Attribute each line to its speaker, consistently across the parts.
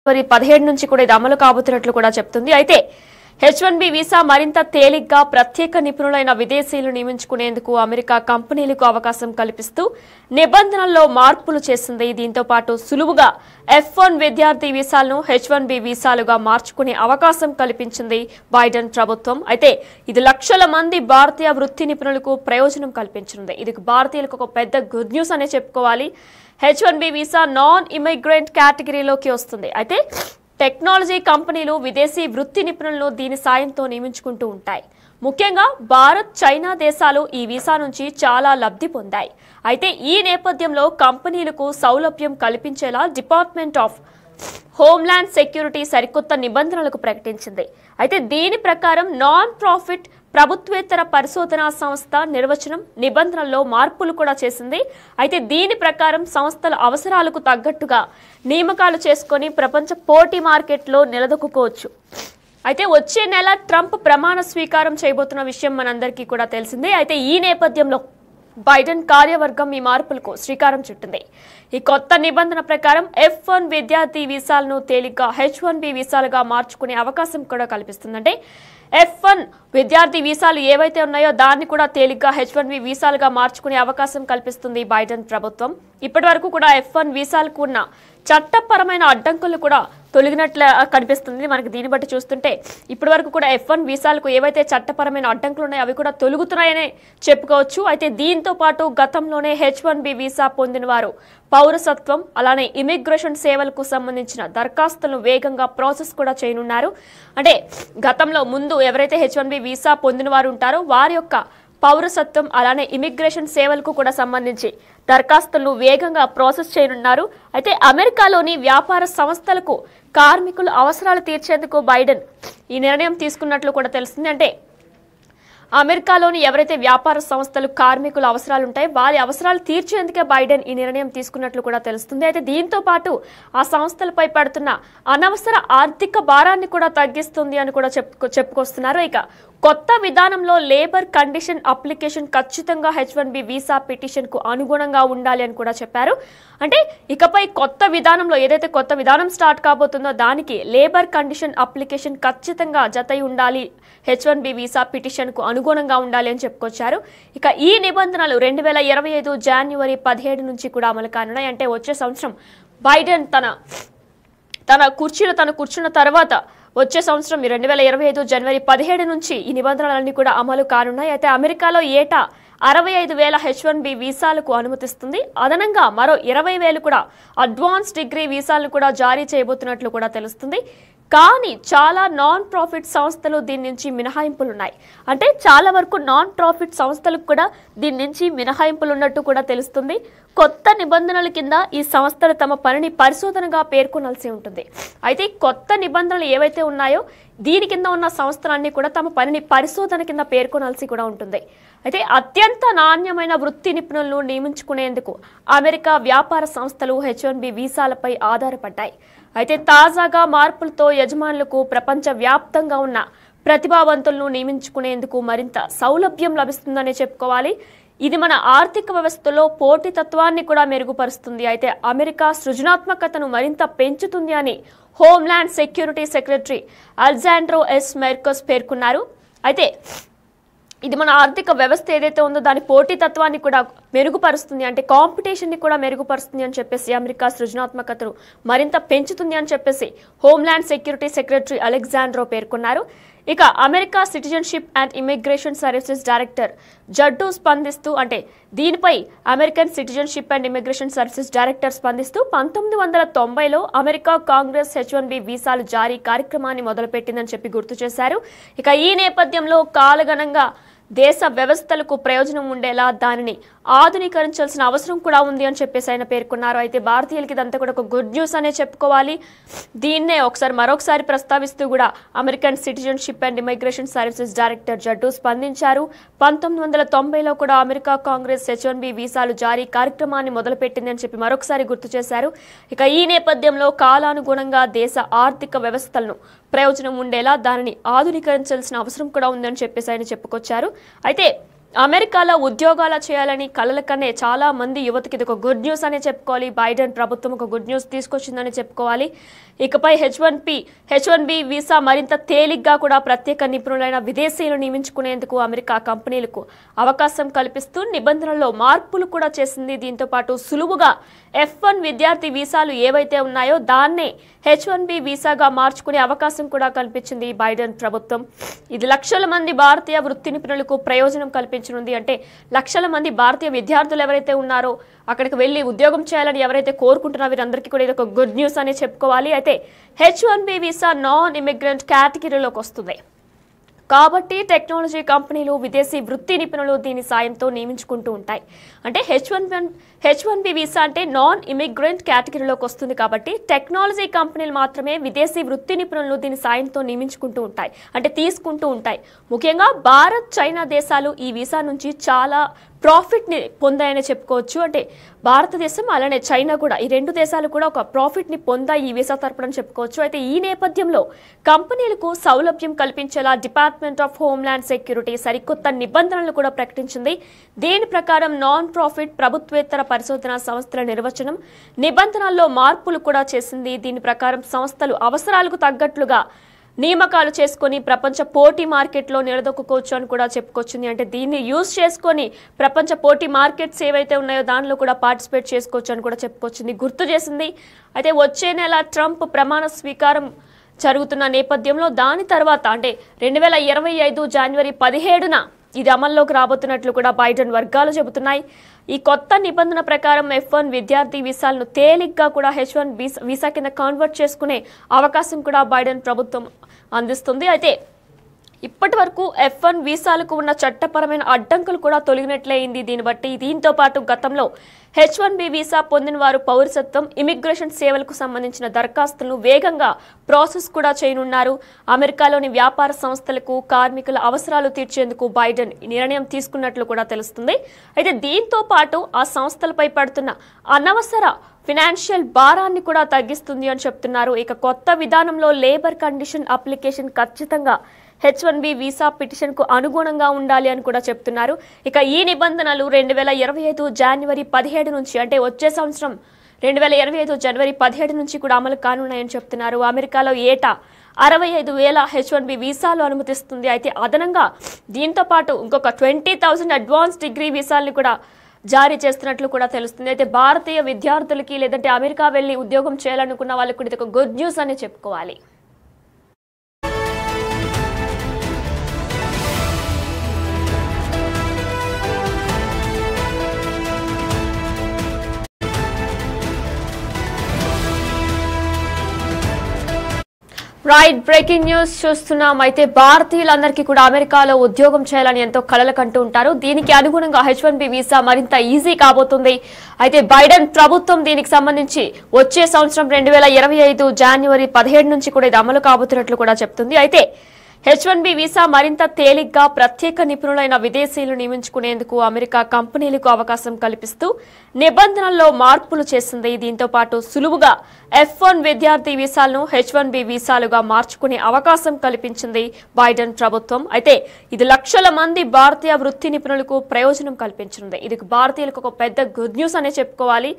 Speaker 1: మరి 17 నుంచి కూడా ఇది అమలు కాబోతున్నట్లు కూడా చెప్తుంది. అయితే H1B వీసా మరింత తేలిగ్గా ప్రత్యేక నిపుణులైన విదేశీయులు నియమించుకునేందుకు అమెరికా కంపెనీలకు అవకాశం కల్పిస్తూ నిబంధనల్లో మార్పులు చేసింది. దీంతో పాటు సులువుగా F1 విద్యార్థి వీసాలను H1B వీసాలుగా మార్చుకునే అవకాశం కల్పించింది బైడెన్ ప్రభుత్వం. అయితే ఇది లక్షల మంది భారతీయ వృత్తి నిపుణులకు ప్రయోజనం కల్పించింది. ఇది భారతీయులకు ఒక పెద్ద గుడ్ న్యూస్ అనే చెప్పుకోవాలి. H1B వీసా నాన్ ఇమిగ్రెంట్ కేటగిరీలోకి వస్తుంది. అయితే టెక్నాలజీ కంపెనీలు విదేశీ వృత్తి నిపుణులను దీని సాయంతో నియమించుకుంటూ ఉంటాయి. ముఖ్యంగా భారత్, చైనా దేశాలు ఈ వీసా నుంచి చాలా లబ్ధి పొందాయి. అయితే ఈ నేపథ్యంలో కంపెనీలకు సౌలభ్యం కల్పించేలా డిపార్ట్మెంట్ ఆఫ్ హోమ్ల్యాండ్ సెక్యూరిటీ సరికొత్త నిబంధనలకు ప్రకటించింది. అయితే దీని ప్రకారం నాన్ ప్రాఫిట్ ప్రభుత్వేతర పరిశోధనా సంస్థ నిర్వచనం నిబంధనల్లో మార్పులు కూడా చేసింది. అయితే దీని ప్రకారం సంస్థల అవసరాలకు తగ్గట్టుగా నియామకాలు చేసుకొని ప్రపంచ పోటీ మార్కెట్లో నిలదొక్కుకోవచ్చు. అయితే వచ్చే నెల ట్రంప్ ప్రమాణ స్వీకారం చేయబోతున్న విషయం మనందరికీ కూడా తెలిసిందే. అయితే ఈ నేపథ్యంలో బైడెన్ కార్యవర్గం ఈ మార్పులకు శ్రీకారం చుట్టింది. ఈ కొత్త నిబంధన ప్రకారం F1 విద్యార్థి వీసాలను తేలిగ్గా H1B వీసాలుగా మార్చుకునే అవకాశం కూడా కల్పిస్తుంది. అంటే F1 విద్యార్థి వీసాలు ఏవైతే ఉన్నాయో దాన్ని కూడా తేలిగ్గా H1B వీసాలుగా మార్చుకునే అవకాశం కల్పిస్తుంది బైడెన్ ప్రభుత్వం. ఇప్పటి వరకు కూడా F1 వీసాలకు ఉన్న చట్టపరమైన అడ్డంకులు కూడా తొలగినట్లు కనిపిస్తుంది. మనకి దీన్ని బట్టి చూస్తుంటే ఇప్పటి వరకు కూడా F1 వీసాలకు ఏవైతే చట్టపరమైన అడ్డంకులు ఉన్నాయో అవి కూడా తొలగుతున్నాయనే చెప్పుకోవచ్చు. అయితే దీంతో పాటు గతంలోనే H1B వీసా పొందిన వారు పౌరసత్వం అలానే ఇమిగ్రేషన్ సేవలకు సంబంధించిన దరఖాస్తులను వేగంగా ప్రాసెస్ కూడా చేయనున్నారు. అంటే గతంలో ముందు ఎవరైతే H1B వీసా పొందిన వారు ఉంటారో వారి యొక్క పౌరసత్వం అలానే ఇమిగ్రేషన్ సేవలకు కూడా సంబంధించి దరఖాస్తులను వేగంగా ప్రాసెస్ చేయనున్నారు. అయితే అమెరికాలోని వ్యాపార సంస్థలకు కార్మికుల అవసరాలు తీర్చేందుకు బైడెన్ ఈ నిర్ణయం తీసుకున్నట్లు కూడా తెలుస్తుంది. అంటే అమెరికాలోని ఎవరైతే వ్యాపార సంస్థలు కార్మికుల అవసరాలు ఉంటాయో వారి అవసరాలు తీర్చేందుకే బైడెన్ ఈ నిర్ణయం తీసుకున్నట్లు కూడా తెలుస్తుంది. అయితే దీంతో పాటు ఆ సంస్థలపై పడుతున్న అనవసర ఆర్థిక భారాన్ని కూడా తగ్గిస్తుంది అని కూడా చెప్పుకొస్తున్నారు. ఇక కొత్త విధానంలో లేబర్ కండిషన్ అప్లికేషన్ ఖచ్చితంగా H1B వీసా పిటిషన్ కు అనుగుణంగా ఉండాలి అని కూడా చెప్పారు. అంటే ఇకపై కొత్త విధానంలో ఏదైతే కొత్త విధానం స్టార్ట్ కాబోతుందో దానికి లేబర్ కండిషన్ అప్లికేషన్ ఖచ్చితంగా జతై ఉండాలి, H1B వీసా పిటిషన్ కు అనుగుణంగా ఉండాలి అని చెప్పుకొచ్చారు. ఇక ఈ నిబంధనలు 2025 జనవరి 17 నుంచి కూడా అమలు కానున్నాయి. అంటే వచ్చే సంవత్సరం బైడెన్ తన కుర్చీలో కూర్చున్న తర్వాత వచ్చే సంవత్సరం 2025 జనవరి 17 నుంచి ఈ నిబంధనలన్నీ కూడా అమలు కానున్నాయి. అయితే అమెరికాలో ఏటా 65,000 H1B వీసాలకు అనుమతిస్తుంది. అదనంగా మరో 20,000 కూడా అడ్వాన్స్ డిగ్రీ వీసాలను కూడా జారీ చేయబోతున్నట్లు కూడా తెలుస్తుంది. కానీ చాలా నాన్ ప్రాఫిట్ సంస్థలు దీని నుంచి మినహాయింపులు ఉన్నాయి. అంటే చాలా వరకు నాన్ ప్రాఫిట్ సంస్థలకు కూడా దీని నుంచి మినహాయింపులు ఉన్నట్టు కూడా తెలుస్తుంది. కొత్త నిబంధనల కింద ఈ సంస్థలు తమ పనిని పరిశోధనగా పేర్కొనాల్సి ఉంటుంది. అయితే కొత్త నిబంధనలు ఏవైతే ఉన్నాయో దీని కింద ఉన్న సంస్థలన్నీ కూడా తమ పనిని పరిశోధన కింద పేర్కొనాల్సి కూడా ఉంటుంది. అయితే అత్యంత నాణ్యమైన వృత్తి నిపుణులను నియమించుకునేందుకు అమెరికా వ్యాపార సంస్థలు H1B వీసాలపై ఆధారపడ్డాయి. అయితే తాజాగా మార్పులతో యజమానులకు ప్రపంచ వ్యాప్తంగా ఉన్న ప్రతిభావంతులను నియమించుకునేందుకు మరింత సౌలభ్యం లభిస్తుందనే చెప్పుకోవాలి. ఇది మన ఆర్థిక వ్యవస్థలో పోటీతత్వాన్ని కూడా మెరుగుపరుస్తుంది. అయితే అమెరికా సృజనాత్మకతను మరింత పెంచుతుంది అని homeland security secretary Alejandro S Mayorkas పేర్కొన్నారు. అయితే ఇది మన ఆర్థిక వ్యవస్థ ఏదైతే ఉందో దాని పోటీతత్వాన్ని కూడా మెరుగుపరుస్తుంది, అంటే కాంపిటీషన్ని కూడా మెరుగుపరుస్తుంది అని చెప్పేసి అమెరికా సృజనాత్మకతను మరింత పెంచుతుంది అని చెప్పేసి హోమ్ల్యాండ్ సెక్యూరిటీ సెక్రటరీ అలెగ్జాండ్రో పేర్కొన్నారు. ఇక America citizenship and immigration services director Jaddou స్పందిస్తూ అంటే దీనిపై American citizenship and immigration services director స్పందిస్తూ 1990లో అమెరికా కాంగ్రెస్ H1B వీసాలు జారీ కార్యక్రమాన్ని మొదలుపెట్టిందని చెప్పి గుర్తు చేశారు. ఇక ఈ నేపథ్యంలో కాలగణంగా దేశ వ్యవస్థలకు ప్రయోజనం ఉండేలా దానిని ఆధునీకరించాల్సిన అవసరం కూడా ఉంది అని చెప్పేసి ఆయన పేర్కొన్నారు. అయితే భారతీయులకి ఇదంతా కూడా ఒక గుడ్ న్యూస్ అనే చెప్పుకోవాలి. దీన్నే మరొకసారి ప్రస్తావిస్తూ కూడా American citizenship and immigration services director Jaddou స్పందించారు. 1990లో కూడా అమెరికా కాంగ్రెస్ H1B వీసాలు జారీ కార్యక్రమాన్ని మొదలుపెట్టింది అని చెప్పి మరొకసారి గుర్తు చేశారు. ఇక ఈ నేపథ్యంలో కాలానుగుణంగా దేశ ఆర్థిక వ్యవస్థలను ప్రయోజనం ఉండేలా దానిని ఆధునీకరించాల్సిన అవసరం కూడా ఉందని చెప్పేసి ఆయన చెప్పుకొచ్చారు. అయితే అమెరికాలో ఉద్యోగాలు చేయాలని కలల కనే చాలా మంది యువతకి ఇది ఒక గుడ్ న్యూస్ అనే చెప్పుకోవాలి. బైడెన్ ప్రభుత్వం ఒక గుడ్ న్యూస్ తీసుకొచ్చిందని చెప్పుకోవాలి. ఇకపై H1B వీసా మరింత తేలిగ్గా కూడా ప్రత్యేక నిపుణులైన విదేశీయులు నియమించుకునేందుకు అమెరికా కంపెనీలకు అవకాశం కల్పిస్తూ నిబంధనల్లో మార్పులు కూడా చేసింది. దీంతో పాటు సులువుగా F1 విద్యార్థి వీసాలు ఏవైతే ఉన్నాయో దాన్నే H1B వీసాగా మార్చుకునే అవకాశం కూడా కల్పించింది బైడెన్ ప్రభుత్వం. ఇది లక్షల మంది భారతీయ వృత్తి నిపుణులకు ప్రయోజనం కల్పించనుంది. అంటే లక్షల మంది భారతీయ విద్యార్థులు ఎవరైతే ఉన్నారో అక్కడికి వెళ్లి ఉద్యోగం చేయాలని ఎవరైతే కోరుకుంటున్నారో వీరందరికీ కూడా ఇది ఒక గుడ్ న్యూస్ అని చెప్పుకోవాలి. అయితే H1B వీసా నాన్ ఇమిగ్రెంట్ కేటగిరీలోకి వస్తుంది కాబట్టి టెక్నాలజీ కంపెనీలు విదేశీ వృత్తి నిపుణులు దీని సాయంతో నియమించుకుంటూ ఉంటాయి. అంటే H1B వీసా అంటే నాన్ ఇమిగ్రెంట్ కేటగిరీలోకి వస్తుంది కాబట్టి టెక్నాలజీ కంపెనీలు మాత్రమే విదేశీ వృత్తి నిపుణులు దీని సాయంతో నియమించుకుంటూ ఉంటాయి, అంటే తీసుకుంటూ ఉంటాయి. ముఖ్యంగా భారత్, చైనా దేశాలు ఈ వీసా నుంచి చాలా ప్రాఫిట్ని పొందాయని చెప్పుకోవచ్చు. అంటే భారతదేశం అలానే చైనా కూడా, ఈ రెండు దేశాలు కూడా ఒక ప్రాఫిట్ని పొందాయి ఈ వీసా తరపున చెప్పుకోవచ్చు. అయితే ఈ నేపథ్యంలో కంపెనీలకు సౌలభ్యం కల్పించేలా డిపార్ట్మెంట్ ఆఫ్ హోమ్ల్యాండ్ సెక్యూరిటీ సరికొత్త నిబంధనలు కూడా ప్రకటించింది. దీని ప్రకారం నాన్ ప్రాఫిట్ ప్రభుత్వేతర పరిశోధనా సంస్థల నిర్వచనం నిబంధనల్లో మార్పులు కూడా చేసింది. దీని ప్రకారం సంస్థలు అవసరాలకు తగ్గట్లుగా నియామకాలు చేసుకొని ప్రపంచ పోటీ మార్కెట్లో నిలదొక్కుకోవచ్చు అని కూడా చెప్పుకొచ్చింది. అంటే దీన్ని యూజ్ చేసుకొని ప్రపంచ పోటీ మార్కెట్స్ ఏవైతే ఉన్నాయో దానిలో కూడా పార్టిసిపేట్ చేసుకోవచ్చు అని కూడా చెప్పుకొచ్చింది, గుర్తు చేసింది. అయితే వచ్చే నెల ట్రంప్ ప్రమాణ స్వీకారం జరుగుతున్న నేపథ్యంలో దాని తర్వాత అంటే 2025 జనవరి 17న ఇది అమల్లోకి రాబోతున్నట్లు కూడా బైడెన్ వర్గాలు చెబుతున్నాయి. ఈ కొత్త నిబంధన ప్రకారం F1 విద్యార్థి వీసాలను తేలిగ్గా కూడా H1 వీసా కింద కన్వర్ట్ చేసుకునే అవకాశం కూడా బైడెన్ ప్రభుత్వం అందిస్తుంది. అయితే ఇప్పటి వరకు F1 వీసాలకు ఉన్న చట్టపరమైన అడ్డంకులు కూడా తొలగినట్లయింది. దీంతో పాటు గతంలో H1B వీసా పొందిన వారు పౌరసత్వం, ఇమిగ్రేషన్ సేవలకు సంబంధించిన దరఖాస్తులను వేగంగా ప్రాసెస్ కూడా చేయనున్నారు. అమెరికాలోని వ్యాపార సంస్థలకు కార్మికుల అవసరాలు తీర్చేందుకు బైడెన్ నిర్ణయం తీసుకున్నట్లు కూడా తెలుస్తుంది. అయితే దీంతో పాటు ఆ సంస్థలపై పడుతున్న అనవసర ఫైనాన్షియల్ భారాన్ని కూడా తగ్గిస్తుంది అని చెప్తున్నారు. ఇక కొత్త విధానంలో లేబర్ కండిషన్ అప్లికేషన్ ఖచ్చితంగా H1B వీసా పిటిషన్ కు అనుగుణంగా ఉండాలి అని కూడా చెప్తున్నారు. ఇక ఈ నిబంధనలు 2025 జనవరి 17 నుంచి అంటే వచ్చే సంవత్సరం 2025 జనవరి 17 నుంచి కూడా అమలు కానున్నాయని చెప్తున్నారు. అమెరికాలో ఏటా 65,000 H1B వీసాలు అనుమతిస్తుంది. అయితే అదనంగా దీంతో పాటు ఇంకొక 20,000 అడ్వాన్స్ డిగ్రీ వీసాలను కూడా జారీ చేస్తున్నట్లు కూడా తెలుస్తుంది. అయితే భారతీయ విద్యార్థులకి లేదంటే అమెరికా వెళ్లి ఉద్యోగం చేయాలనుకున్న వాళ్ళకి కూడా ఇది ఒక గుడ్ న్యూస్ అని చెప్పుకోవాలి. రైట్, బ్రేకింగ్ న్యూస్ చూస్తున్నాం. అయితే భారతీయులందరికీ కూడా అమెరికాలో ఉద్యోగం చేయాలని ఎంతో కలలు కంటూ ఉంటారు. దీనికి అనుగుణంగా H1B వీసా మరింత ఈజీ కాబోతుంది. అయితే బైడెన్ ప్రభుత్వం దీనికి సంబంధించి వచ్చే సంవత్సరం 2025 జనవరి 17 నుంచి కూడా ఇది అమలు కాబోతున్నట్లు కూడా చెప్తుంది. అయితే H1B వీసా మరింత తేలిగ్గా ప్రత్యేక నిపుణులైన విదేశీయులు నియమించుకునేందుకు అమెరికా కంపెనీలకు అవకాశం కల్పిస్తూ నిబంధనల్లో మార్పులు చేసింది. దీంతో పాటు సులువుగా F1 విద్యార్థి వీసాలను H1B వీసాలుగా మార్చుకునే అవకాశం కల్పించింది బైడెన్ ప్రభుత్వం. అయితే ఇది లక్షల మంది భారతీయ వృత్తి నిపుణులకు ప్రయోజనం కల్పించింది. ఇది భారతీయులకు ఒక పెద్ద గుడ్ న్యూస్ అనే చెప్పుకోవాలి.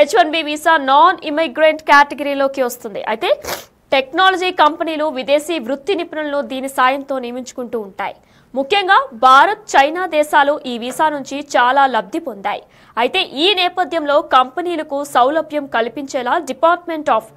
Speaker 1: H1B వీసా నాన్ ఇమిగ్రెంట్ కేటగిరీలోకి వస్తుంది. అయితే టెక్నాలజీ కంపెనీలు విదేశీ వృత్తి నిపుణులను దీని సాయంతో నియమించుకుంటూ ఉంటాయి. ముఖ్యంగా భారత్, చైనా దేశాలు ఈ వీసా నుంచి చాలా లబ్ధి పొందాయి. అయితే ఈ నేపథ్యంలో కంపెనీలకు సౌలభ్యం కల్పించేలా డిపార్ట్మెంట్ ఆఫ్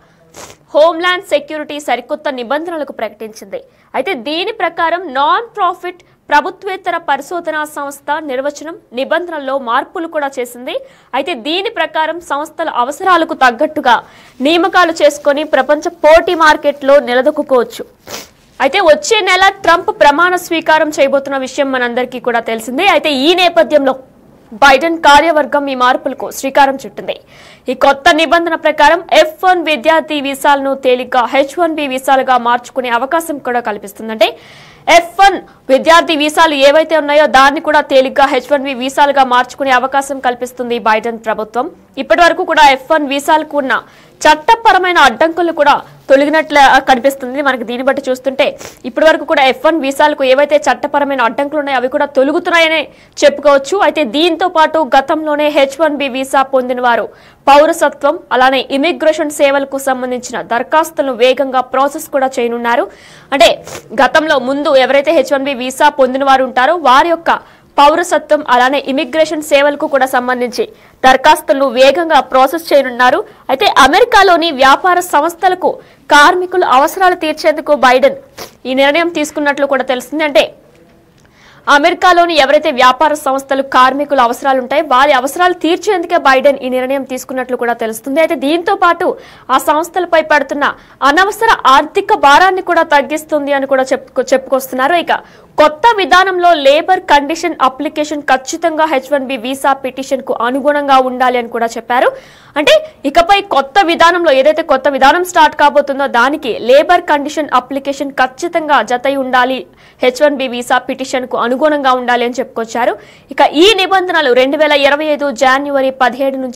Speaker 1: హోమ్ల్యాండ్ సెక్యూరిటీ సరికొత్త నిబంధనలకు ప్రకటించింది. అయితే దీని ప్రకారం నాన్ ప్రాఫిట్ ప్రభుత్వేతర పరిశోధనా సంస్థ నిర్వచనం నిబంధనల్లో మార్పులు కూడా చేసింది. అయితే దీని ప్రకారం సంస్థల అవసరాలకు తగ్గట్టుగా నియామకాలు చేసుకొని ప్రపంచ పోటీ మార్కెట్లో నిలదొక్కుకోవచ్చు. అయితే వచ్చే నెల ట్రంప్ ప్రమాణ స్వీకారం చేయబోతున్న విషయం మనందరికీ కూడా తెలిసిందే. అయితే ఈ నేపథ్యంలో బైడెన్ కార్యవర్గం ఈ మార్పులకు శ్రీకారం చుట్టింది. ఈ కొత్త నిబంధన ప్రకారం F1 విద్యార్థి వీసాలను తేలిగ్గా H1B వీసాలుగా మార్చుకునే అవకాశం కూడా కల్పిస్తుంది. అంటే F1 విద్యార్థి వీసాలు ఏవైతే ఉన్నాయో దాన్ని కూడా తేలిగ్గా H1B వీసాలుగా మార్చుకునే అవకాశం కల్పిస్తుంది బైడెన్ ప్రభుత్వం. ఇప్పటి వరకు కూడా F1 వీసాలకు ఉన్న చట్టపరమైన అడ్డంకులు కూడా తొలగినట్లు కనిపిస్తుంది మనకి. దీన్ని బట్టి చూస్తుంటే ఇప్పటి వరకు కూడా F1 వీసాలకు ఏవైతే చట్టపరమైన అడ్డంకులు ఉన్నాయో అవి కూడా తొలగుతున్నాయనే చెప్పుకోవచ్చు. అయితే దీంతో పాటు గతంలోనే H1B వీసా పొందిన వారు పౌరసత్వం అలానే ఇమిగ్రేషన్ సేవలకు సంబంధించిన దరఖాస్తులను వేగంగా ప్రాసెస్ కూడా చేయనున్నారు. అంటే గతంలో ముందు ఎవరైతే H1B వీసా పొందిన వారు ఉంటారో వారి యొక్క పౌరసత్వం అలానే ఇమిగ్రేషన్ సేవలకు కూడా సంబంధించి దరఖాస్తులను వేగంగా ప్రాసెస్ చేయనున్నారు. అయితే అమెరికాలోని వ్యాపార సంస్థలకు కార్మికుల అవసరాలు తీర్చేందుకు బైడెన్ ఈ నిర్ణయం తీసుకున్నట్లు కూడా తెలుస్తుంది. అంటే అమెరికాలోని ఎవరైతే వ్యాపార సంస్థలు కార్మికుల అవసరాలు ఉంటాయో వారి అవసరాలు తీర్చేందుకే బైడెన్ ఈ నిర్ణయం తీసుకున్నట్లు కూడా తెలుస్తుంది. అయితే దీంతో పాటు ఆ సంస్థలపై పడుతున్న అనవసర ఆర్థిక భారాన్ని కూడా తగ్గిస్తుంది అని కూడా చెప్పుకొస్తున్నారు. ఇక కొత్త విధానంలో లేబర్ కండిషన్ అప్లికేషన్ ఖచ్చితంగా H1B వీసా పిటిషన్ కు అనుగుణంగా ఉండాలి అని కూడా చెప్పారు. అంటే ఇకపై కొత్త విధానంలో ఏదైతే కొత్త విధానం స్టార్ట్ కాబోతుందో దానికి లేబర్ కండిషన్ అప్లికేషన్ ఖచ్చితంగా జతై ఉండాలి, H1B వీసా పిటిషన్ కు అనుగుణంగా ఉండాలి అని చెప్పుకొచ్చారు. ఇక ఈ నిబంధనలు 2025 జనవరి 17 నుంచి